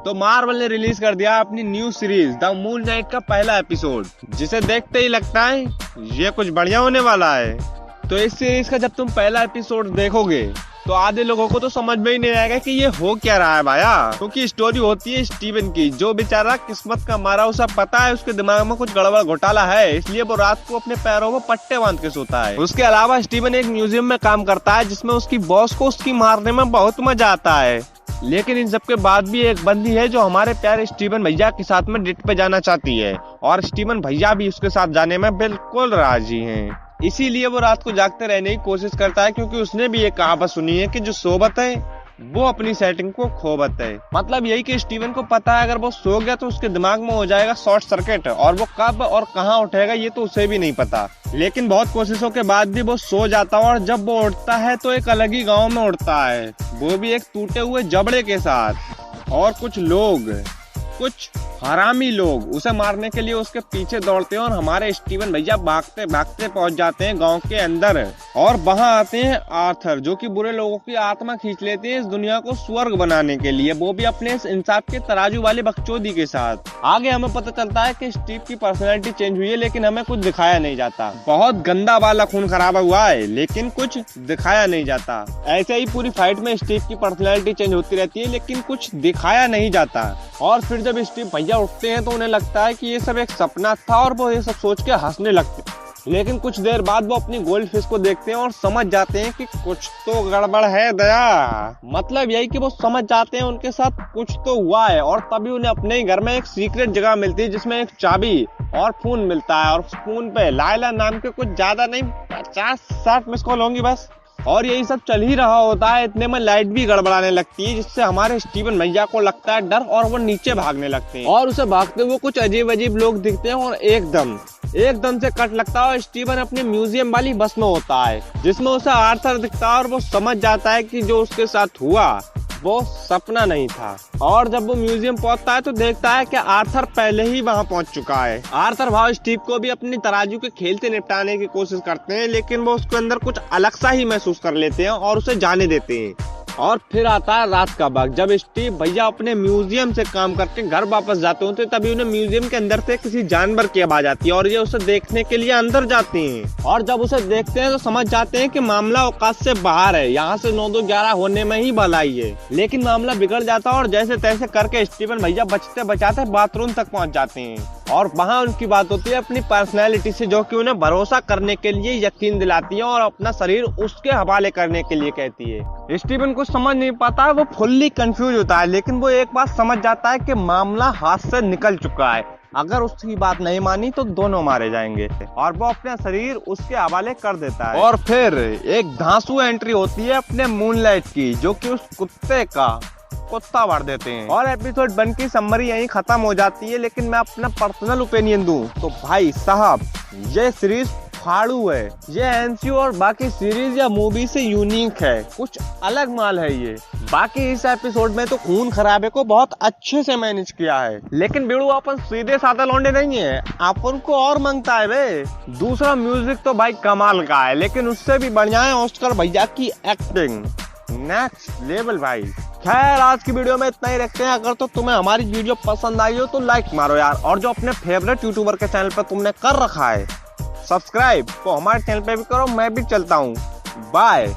तो मार्वल ने रिलीज कर दिया अपनी new series the moon night का पहला एपिसोड, जिसे देखते ही लगता है ये कुछ बढ़िया होने वाला है। तो इस सीरीज का जब तुम पहला एपिसोड देखोगे तो आधे लोगों को तो समझ में ही नहीं आएगा कि ये हो क्या रहा है भाया, क्योंकि स्टोरी होती है स्टीवन की, जो बेचारा किस्मत का मारा, उसे पता है उसके दिमाग में कुछ गड़बड़ घोटाला है, इसलिए वो रात को अपने पैरों में पट्टे बांध के सोता है। उसके अलावा स्टीवन एक म्यूजियम में काम करता है जिसमें उसकी बॉस को उसकी मारने में बहुत मजा आता है। लेकिन इन सबके बाद भी एक बंदी है जो हमारे प्यारे स्टीवन भैया के साथ में डेट पे जाना चाहती है, और स्टीवन भैया भी उसके साथ जाने में बिल्कुल राजी हैं। इसीलिए वो रात को जागते रहने की कोशिश करता है, क्योंकि उसने भी एक कहावत सुनी है कि जो सोबत है वो अपनी सेटिंग को खोबत है। मतलब यही कि स्टीवन को पता है अगर वो सो गया तो उसके दिमाग में हो जाएगा शॉर्ट सर्किट, और वो कब और कहाँ उठेगा ये तो उसे भी नहीं पता। लेकिन बहुत कोशिशों के बाद भी वो सो जाता है, और जब वो उठता है तो एक अलग ही गाँव में उठता है, वो भी एक टूटे हुए जबड़े के साथ। और कुछ हरामी लोग उसे मारने के लिए उसके पीछे दौड़ते हैं, और हमारे स्टीवन भैया भागते भागते पहुंच जाते हैं गांव के अंदर। और वहां आते हैं आर्थर, जो कि बुरे लोगों की आत्मा खींच लेते हैं इस दुनिया को स्वर्ग बनाने के लिए, वो भी अपने इस इंसाफ के तराजू वाले बकचोदी के साथ। आगे हमें पता चलता है कि स्टीव की पर्सनैलिटी चेंज हुई है, लेकिन हमें कुछ दिखाया नहीं जाता। बहुत गंदा वाला खून खराबा हुआ है, लेकिन कुछ दिखाया नहीं जाता। ऐसे ही पूरी फाइट में स्टीव की पर्सनैलिटी चेंज होती रहती है, लेकिन कुछ दिखाया नहीं जाता। और फिर जब स्टीव भैया उठते हैं तो उन्हें लगता है कि ये सब एक सपना था, और वो ये सब सोच के हंसने लगते हैं। लेकिन कुछ देर बाद वो अपनी गोल्ड फिश को देखते हैं और समझ जाते हैं कि कुछ तो गड़बड़ है दया। मतलब यही कि वो समझ जाते हैं उनके साथ कुछ तो हुआ है, और तभी उन्हें अपने ही घर में एक सीक्रेट जगह मिलती है जिसमें एक चाबी और फोन मिलता है, और उस फोन पे लाइला नाम के कुछ ज्यादा नहीं 50-60 मिस कॉल होंगी बस। और यही सब चल ही रहा होता है, इतने में लाइट भी गड़बड़ाने लगती है, जिससे हमारे स्टीवन भैया को लगता है डर, और वो नीचे भागने लगते हैं। और उसे भागते हुए कुछ अजीब अजीब लोग दिखते हैं, और एकदम से कट लगता है और स्टीवन अपने म्यूजियम वाली बस में होता है, जिसमें उसे आर्थर दिखता है, और वो समझ जाता है कि जो उसके साथ हुआ वो सपना नहीं था। और जब वो म्यूजियम पहुंचता है तो देखता है कि आर्थर पहले ही वहां पहुंच चुका है। आर्थर भाव स्टीव को भी अपनी तराजू के खेल से निपटाने की कोशिश करते हैं, लेकिन वो उसके अंदर कुछ अलग सा ही महसूस कर लेते हैं और उसे जाने देते हैं। और फिर आता है रात का वक्त, जब स्टीव भैया अपने म्यूजियम से काम करके घर वापस जाते होते, तभी उन्हें म्यूजियम के अंदर से किसी जानवर की आवाज आती है, और ये उसे देखने के लिए अंदर जाते हैं। और जब उसे देखते हैं तो समझ जाते हैं कि मामला औकात से बाहर है, यहाँ से 9-2-11 होने में ही भलाई है। लेकिन मामला बिगड़ जाता है, और जैसे तैसे करके स्टीवन भैया बचते बचाते बाथरूम तक पहुँच जाते हैं, और वहाँ उनकी बात होती है अपनी पर्सनैलिटी से, जो कि उन्हें भरोसा करने के लिए यकीन दिलाती है, और अपना शरीर उसके हवाले करने के लिए कहती है। स्टीवन कुछ समझ नहीं पाता, वो फुल्ली कंफ्यूज होता है, लेकिन वो एक बात समझ जाता है कि मामला हाथ से निकल चुका है। अगर उसकी बात नहीं मानी तो दोनों मारे जाएंगे, और वो अपना शरीर उसके हवाले कर देता है। और फिर एक धांसू एंट्री होती है अपने मूनलाइट की, जो कि उस कुत्ता भर देते हैं। और एपिसोड 1 की समरी यहीं खत्म हो जाती है। लेकिन मैं अपना पर्सनल ओपिनियन दूं तो भाई साहब ये सीरीज फाड़ू है। ये एमसीयू और बाकी सीरीज या मूवी से यूनिक है, कुछ अलग माल है ये। बाकी इस एपिसोड में तो खून खराबे को बहुत अच्छे से मैनेज किया है, लेकिन बेड़ू अपन सीधे साधा लौंडे नहीं है, अपन को और मांगता है बे। दूसरा म्यूजिक तो भाई कमाल का है, लेकिन उससे भी बढ़िया है ऑस्कर भैया की एक्टिंग, नेक्स्ट लेवल भाई। खैर आज की वीडियो में इतना ही रखते हैं। अगर तो तुम्हें हमारी वीडियो पसंद आई हो तो लाइक मारो यार, और जो अपने फेवरेट यूट्यूबर के चैनल पर तुमने कर रखा है सब्सक्राइब, तो हमारे चैनल पे भी करो। मैं भी चलता हूँ, बाय।